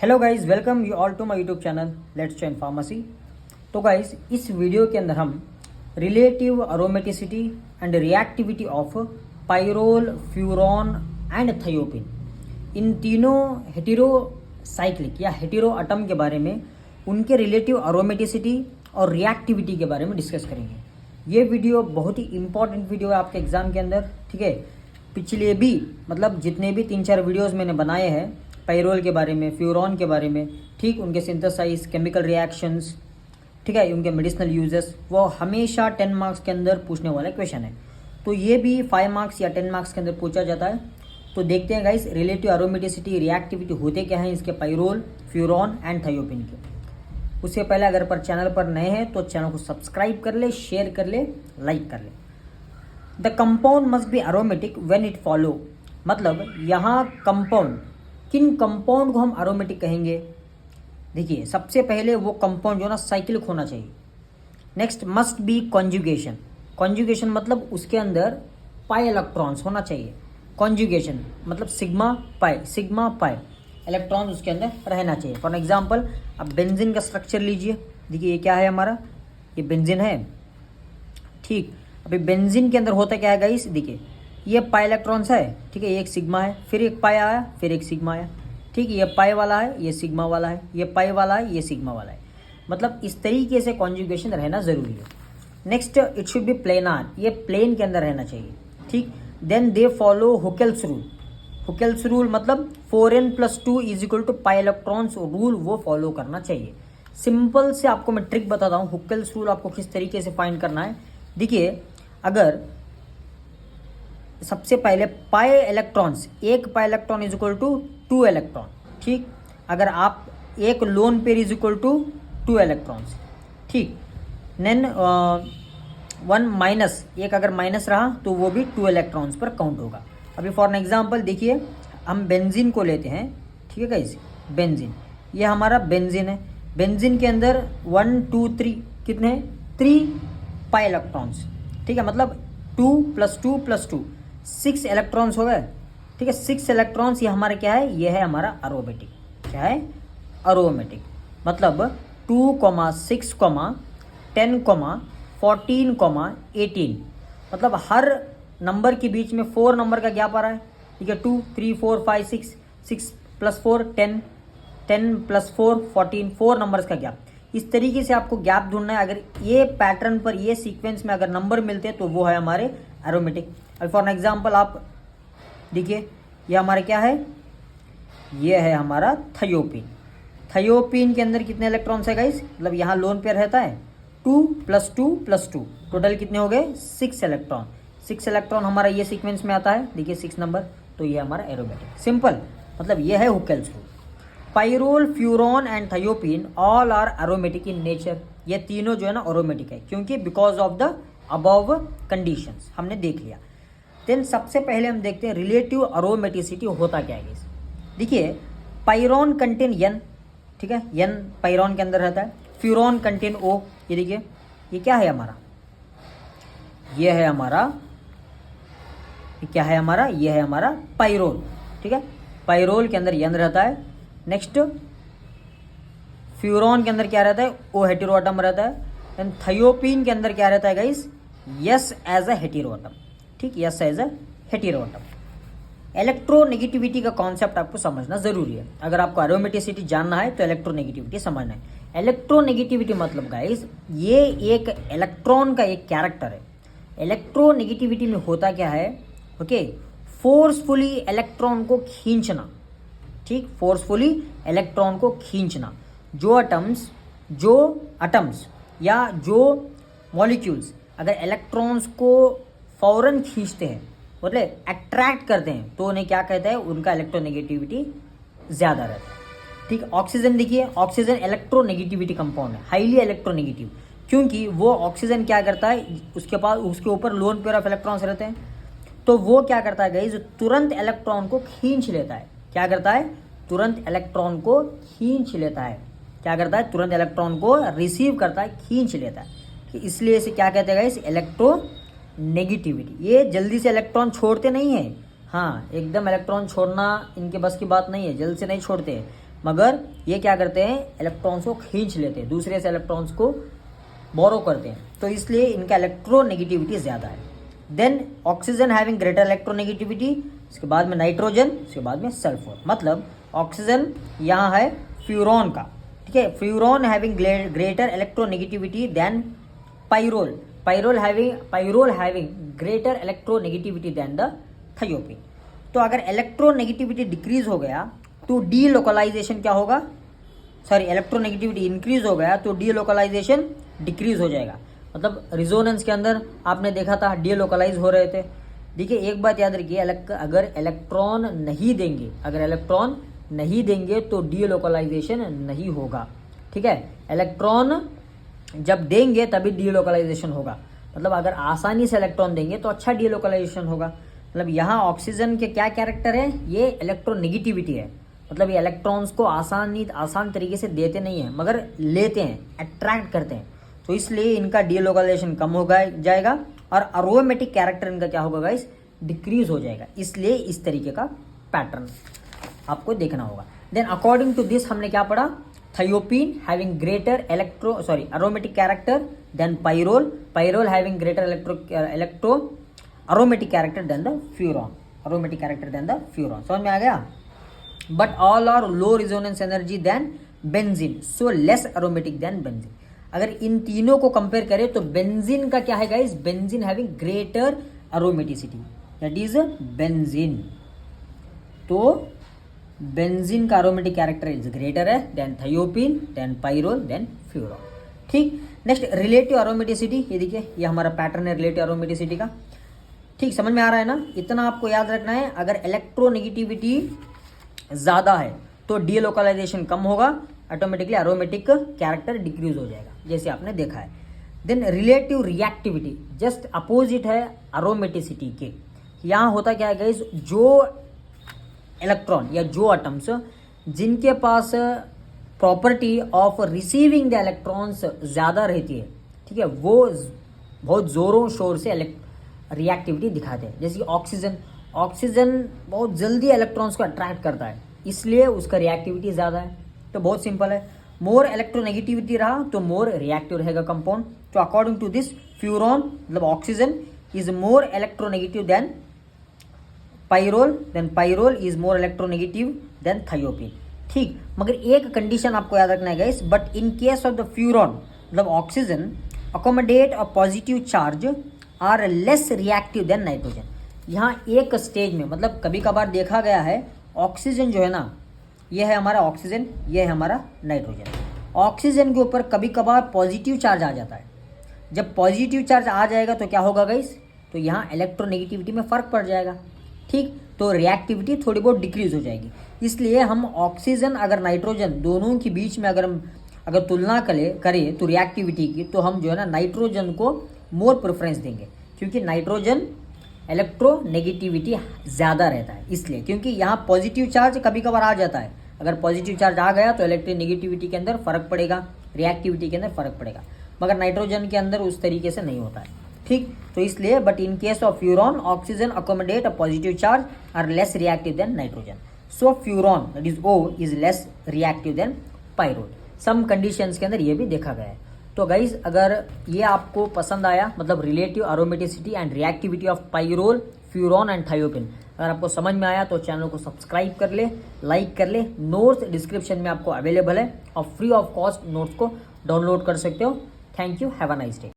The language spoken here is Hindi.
Hello guys, welcome you all to my YouTube channel let's join pharmacy. तो गाइस, इस वीडियो के अंदर हम relative aromaticity and reactivity of pyrrole, furan and thiophene, इन तीनों हेटेरोसाइक्लिक या हेटेरो एटम के बारे में, उनके रिलेटिव अरोमेटिसिटी और रिएक्टिविटी के बारे में डिस्कस करेंगे। ये वीडियो बहुत ही इंपॉर्टेंट वीडियो है आपके एग्जाम के अंदर, ठीक है। पिछले भी मतलब जितने भी 3-4 वीडियोस मैंने बनाए हैं पाइरोल के बारे में, फ्यूरॉन के बारे में, ठीक, उनके सिंथेसाइज, केमिकल रिएक्शंस, ठीक है, उनके मेडिसिनल यूजेस, वो हमेशा 10 मार्क्स के अंदर पूछने वाला क्वेश्चन है। तो ये भी 5 मार्क्स या 10 मार्क्स के अंदर पूछा जाता है। तो देखते हैं गाइस, रिलेटिव अरोमेटिसिटी, रिएक्टिविटी होते क्या हैं इसके पाइरोल, फ्यूरॉन एंड थायोपिन के। उससे पहले अगर पर चैनल पर नए हैं तो चैनल को सब्सक्राइब कर ले, शेयर कर ले, लाइक कर ले। The compound must be aromatic when it follow, मतलब यहाँ कंपाउंड, किन कंपाउंड को हम अरोमेटिक कहेंगे। देखिए, सबसे पहले वो कंपाउंड जो ना साइक्लिक होना चाहिए। Next, must be conjugation. Conjugation मतलब उसके अंदर पाई इलेक्ट्रॉन्स होना चाहिए। कॉन्जुगेशन मतलब सिग्मा पाई इलेक्ट्रॉन्स उसके अंदर रहना चाहिए। फॉर एग्जांपल, अब बेंजीन का स्ट्रक्चर लीजिए। देखिए, ये क्या है हमारा, ये बेंजीन है, ठीक। अभी बेंजीन के अंदर होता क्या है गाइस, देखिए ये पाई इलेक्ट्रॉन्स है, ठीक है, ये एक सिग्मा है, फिर एक पाई आया, फिर एक सिग्मा आया, ठीक। ये पाई वाला है, ये सिग्मा वाला है, ये पाई वाला है, ये सिग्मा वाला है। मतलब इस तरीके से कॉन्जुगेशन रहना ज़रूरी है। Next, it should be planar, ये प्लेन के अंदर रहना चाहिए, ठीक। Then they follow Huckel's rule. Huckel's rule मतलब 4n+2 = पाई इलेक्ट्रॉन्स रूल, वो फॉलो करना चाहिए। सिंपल से आपको मैं ट्रिक बताता हूँ, हुकेल्स रूल आपको किस तरीके से फाइंड करना है। देखिए, अगर सबसे पहले पाई इलेक्ट्रॉन्स, एक पाई इलेक्ट्रॉन = 2 इलेक्ट्रॉन, ठीक। अगर आप एक लोन पेयर = 2 इलेक्ट्रॉन्स, ठीक। देन 1 माइनस, एक अगर माइनस रहा तो वो भी 2 इलेक्ट्रॉन्स पर काउंट होगा। अभी फॉर एग्जांपल देखिए, हम बेंजीन को लेते हैं, ठीक है गाइस, बेंजीन, ये हमारा बेंजीन है। बेंजीन के अंदर 1 2 3 कितने, 3 पाई इलेक्ट्रॉन्स, ठीक है। मतलब 2 + 2 + 2 6 इलेक्ट्रॉन्स हो गए, ठीक है। 6 इलेक्ट्रॉन्स, ये हमारा क्या है, ये है हमारा अरोमेटिक। क्या है, अरोमेटिक। मतलब 2, 6, 10, 14, 18, मतलब हर नंबर के बीच में 4 नंबर का गैप आ रहा है, ठीक है। 2 3 4 5 6, 6 + 4 10, 10 + 4 14, 4 नंबर्स का गैप। इस तरीके से आपको गैप ढूंढना है। अगर ये पैटर्न पर, ये सीक्वेंस में अगर नंबर मिलते हैं तो वो है हमारे एरोमेटिक। अब फॉर एग्जांपल आप देखिए, ये हमारा क्या है, ये है हमारा थायोपिन। थायोपिन के अंदर कितने इलेक्ट्रॉन्स है गाइस, मतलब यहाँ लोन पेयर रहता है 2 + 2 + 2, टोटल कितने हो गए, 6 इलेक्ट्रॉन। 6 इलेक्ट्रॉन हमारा ये सीक्वेंस में आता है, देखिए 6 नंबर, तो ये हमारा एरोमेटिक। सिंपल, मतलब ये है Huckel's rule. Pyrrole, furan and thiophene all are aromatic in nature. ये तीनों जो है ना अरोमेटिक है, क्योंकि because of the above conditions हमने देख लिया। देन सबसे पहले हम देखते हैं रिलेटिव अरोमेटिसिटी होता क्या है। देखिए, पाइरोन कंटेन N, ठीक है, N पाइरोन के अंदर रहता है। फ्यूरॉन कंटेन O, ये देखिए, ये क्या है हमारा, ये है हमारा, ये क्या है हमारा, ये है हमारा पाइरोल, ठीक है। पाइरोल के अंदर N रहता है। नेक्स्ट, फ्यूरॉन के अंदर क्या रहता है, O हेटेरो एटम रहता है। एंड थायोपिन के अंदर क्या रहता है guys, S as a hetero atom, ठीक, S as a hetero atom. Electronegativity का कॉन्सेप्ट आपको समझना जरूरी है। अगर आपको अरोमेटिसिटी जानना है तो इलेक्ट्रोनेगेटिविटी समझना है। इलेक्ट्रोनेगेटिविटी मतलब गाइस, ये एक इलेक्ट्रॉन का एक कैरेक्टर है। इलेक्ट्रोनेगेटिविटी में होता क्या है, ओके, फोर्सफुली इलेक्ट्रॉन को खींचना, ठीक, फोर्सफुली इलेक्ट्रॉन को खींचना। जो एटम्स या जो मॉलिक्यूल्स अगर इलेक्ट्रॉन्स को फौरन खींचते हैं, मतलब अट्रैक्ट करते हैं, तो उन्हें क्या कहते हैं, उनका इलेक्ट्रोनेगेटिविटी ज़्यादा रहता है, ठीक। ऑक्सीजन देखिए, ऑक्सीजन इलेक्ट्रोनेगेटिविटी कंपाउंड है, हाईली इलेक्ट्रोनेगेटिव, क्योंकि वो ऑक्सीजन क्या करता है, उसके पास, उसके ऊपर लोन पेयर ऑफ इलेक्ट्रॉन्स रहते हैं, तो वो क्या करता है गाइस, तुरंत इलेक्ट्रॉन को खींच लेता है। क्या करता है, तुरंत इलेक्ट्रॉन को खींच लेता है। क्या करता है, तुरंत इलेक्ट्रॉन को रिसीव करता है, खींच लेता है। इसलिए इसे क्या कहते हैं गाइस, इलेक्ट्रोनेगेटिविटी। ये जल्दी से इलेक्ट्रॉन छोड़ते नहीं है, हाँ, एकदम इलेक्ट्रॉन छोड़ना इनके बस की बात नहीं है, जल्द से नहीं छोड़ते हैं, मगर ये क्या करते हैं, इलेक्ट्रॉन्स को खींच लेते हैं, दूसरे से इलेक्ट्रॉन्स को बोरो करते हैं, तो इसलिए इनका इलेक्ट्रोनेगेटिविटी ज़्यादा है। Then oxygen having greater electronegativity, इसके बाद में नाइट्रोजन, इसके बाद में सल्फर। मतलब ऑक्सीजन यहाँ है फ्यूरॉन का, ठीक है, furan having greater electronegativity than pyrrole, pyrrole having greater electronegativity than the thiophene. तो अगर इलेक्ट्रोनेगेटिविटी डिक्रीज हो गया तो डी लोकलाइजेशन क्या होगा, सॉरी इलेक्ट्रोनेगेटिविटी इंक्रीज हो गया तो डी लोकलाइजेशन डिक्रीज हो जाएगा। मतलब रिजोनेंस के अंदर आपने देखा था डी लोकलाइज हो रहे थे। देखिए एक बात याद रखिए, अगर इलेक्ट्रॉन नहीं देंगे तो डी लोकलाइजेशन नहीं होगा, ठीक है। इलेक्ट्रॉन जब देंगे तभी डी लोकलाइजेशन होगा। मतलब अगर आसानी से इलेक्ट्रॉन देंगे तो अच्छा डी लोकलाइजेशन होगा। मतलब यहाँ ऑक्सीजन के क्या कैरेक्टर है, ये इलेक्ट्रोनेगेटिविटी है। मतलब ये इलेक्ट्रॉन्स को आसान तरीके से देते नहीं है मगर लेते हैं, अट्रैक्ट करते हैं, तो इसलिए इनका डी लोकलाइजेशन कम हो जाएगा और अरोमेटिक कैरेक्टर इनका क्या होगा गाइस, डिक्रीज हो जाएगा। इसलिए इस तरीके का पैटर्न आपको देखना होगा। देन अकॉर्डिंग टू दिस हमने क्या पढ़ा, thiophene having greater aromatic character than pyrrole having greater aromatic character than the furon, समझ में आ गया। But all are low resonance energy than benzene, so less aromatic than benzene. अगर इन तीनों को कंपेयर करें तो बेंजीन का क्या है guys, benzene having greater aromaticity, that is benzene. तो बेंजीन का अरोमेटिक कैरेक्टर इज ग्रेटर है than thiophene, than pyrrole, than furan, ठीक। नेक्स्ट रिलेटिव अरोमेटिसिटी, ये देखिए ये हमारा पैटर्न है रिलेटिव अरोमेटिसिटी का, ठीक, समझ में आ रहा है ना। इतना आपको याद रखना है, अगर इलेक्ट्रोनेगेटिविटी ज़्यादा है तो डी लोकलाइजेशन कम होगा, ऑटोमेटिकली अरोमेटिक कैरेक्टर डिक्रीज हो जाएगा, जैसे आपने देखा है। Then relative reactivity just opposite है अरोमेटिसिटी के। यहाँ होता क्या है गाइस, जो इलेक्ट्रॉन या जो एटम्स जिनके पास property of receiving the electrons ज़्यादा रहती है, ठीक है, वो बहुत ज़ोरों शोर से रिएक्टिविटी दिखाते हैं। जैसे ऑक्सीजन बहुत जल्दी इलेक्ट्रॉन्स को अट्रैक्ट करता है, इसलिए उसका रिएक्टिविटी ज़्यादा है। तो बहुत सिंपल है, मोर इलेक्ट्रोनेगेटिविटी रहा तो मोर रिएक्टिव रहेगा कंपाउंड। तो अकॉर्डिंग टू दिस फ्यूरॉन मतलब oxygen is more electronegative than pyrrole is more electronegative than thiophene, ठीक। मगर एक कंडीशन आपको याद रखना है guys, but in case of the furan मतलब oxygen accommodate a positive charge are less reactive than nitrogen. यहाँ एक स्टेज में मतलब कभी कभार देखा गया है ऑक्सीजन जो है ना, ये है हमारा ऑक्सीजन, ये है हमारा नाइट्रोजन। ऑक्सीजन के ऊपर कभी कभार पॉजिटिव चार्ज आ जाता है। जब पॉजिटिव चार्ज आ जाएगा तो क्या होगा गाइस, तो यहाँ इलेक्ट्रोनेगेटिविटी में फ़र्क पड़ जाएगा, ठीक। तो रिएक्टिविटी थोड़ी बहुत डिक्रीज हो जाएगी। इसलिए हम ऑक्सीजन अगर नाइट्रोजन दोनों के बीच में अगर तुलना करें तो रिएक्टिविटी की, तो हम जो है ना नाइट्रोजन को मोर प्रेफरेंस देंगे, क्योंकि नाइट्रोजन इलेक्ट्रोनेगेटिविटी ज़्यादा रहता है। इसलिए क्योंकि यहाँ पॉजिटिव चार्ज कभी कभार आ जाता है, अगर पॉजिटिव चार्ज आ गया तो इलेक्ट्रोनेगेटिविटी के अंदर फ़र्क पड़ेगा, रिएक्टिविटी के अंदर फ़र्क पड़ेगा, मगर नाइट्रोजन के अंदर उस तरीके से नहीं होता है, ठीक। तो इसलिए but in case of furan oxygen accommodate a positive charge are less reactive than nitrogen, so furan that is O is less reactive than pyrrole. Some conditions के अंदर ये भी देखा गया है। तो गाइज अगर ये आपको पसंद आया, मतलब relative aromaticity and reactivity of pyrrole, furan and thiophene, अगर आपको समझ में आया तो चैनल को सब्सक्राइब कर ले, लाइक कर ले। नोट्स डिस्क्रिप्शन में आपको अवेलेबल है और फ्री ऑफ कॉस्ट नोट्स को डाउनलोड कर सकते हो। Thank you, have a nice day.